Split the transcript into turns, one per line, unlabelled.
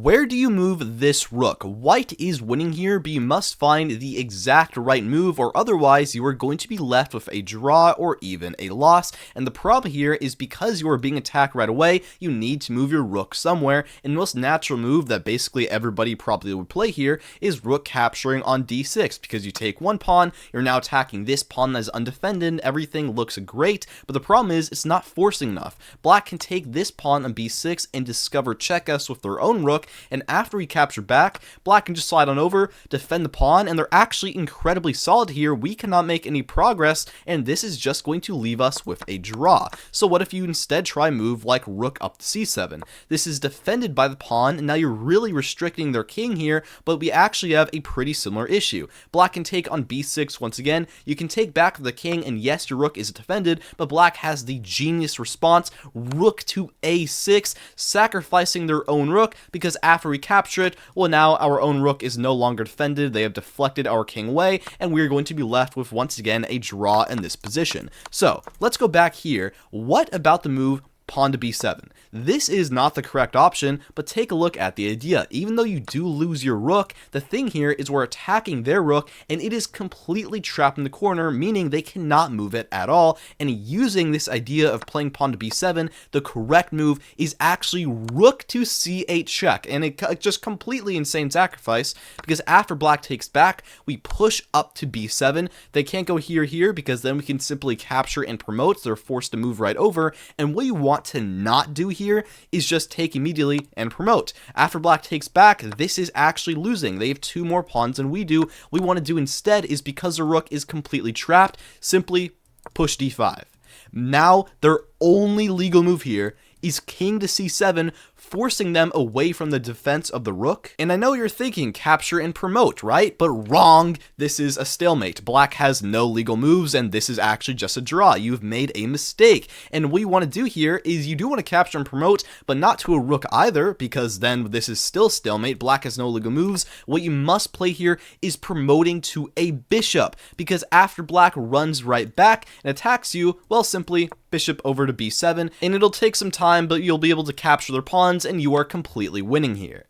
Where do you move this rook? White is winning here, but you must find the exact right move, or otherwise you are going to be left with a draw or even a loss. And the problem here is because you are being attacked right away, you need to move your rook somewhere, and the most natural move that basically everybody probably would play here is rook capturing on d6, because you take one pawn, you're now attacking this pawn that is undefended, everything looks great, but the problem is it's not forcing enough. Black can take this pawn on b6 and discover check us with their own rook, and after we capture back, Black can just slide on over, defend the pawn, and they're actually incredibly solid here. We cannot make any progress, and this is just going to leave us with a draw. So what if you instead try a move like rook up to c7? This is defended by the pawn, and now you're really restricting their king here, but we actually have a pretty similar issue. Black can take on b6 once again, you can take back the king, and yes, your rook is defended, but Black has the genius response, rook to a6, sacrificing their own rook, because after we capture it, well, now our own rook is no longer defended, they have deflected our king away, and we're going to be left with, once again, a draw in this position. So, let's go back here. What about the move pawn to b7? This is not the correct option, but take a look at the idea. Even though you do lose your rook, the thing here is we're attacking their rook, and it is completely trapped in the corner, meaning they cannot move it at all. And using this idea of playing pawn to b7, the correct move is actually rook to c8 check, and it just completely insane sacrifice, because after Black takes back, we push up to b7. They can't go here, because then we can simply capture and promote, so they're forced to move right over, and what you want to not do here is just take immediately and promote. After Black takes back, this is actually losing. They have two more pawns than we do. What we want to do instead is, because the rook is completely trapped, simply push d5. Now their only legal move here is king to c7, forcing them away from the defense of the rook. And I know you're thinking capture and promote, right? But wrong. This is a stalemate. Black has no legal moves, and this is actually just a draw. You've made a mistake. And what you want to do here is you do want to capture and promote, but not to a rook either, because then this is still stalemate. Black has no legal moves. What you must play here is promoting to a bishop, because after Black runs right back and attacks you, well, simply bishop over to b7, and it'll take some time, but you'll be able to capture their pawns, and you are completely winning here.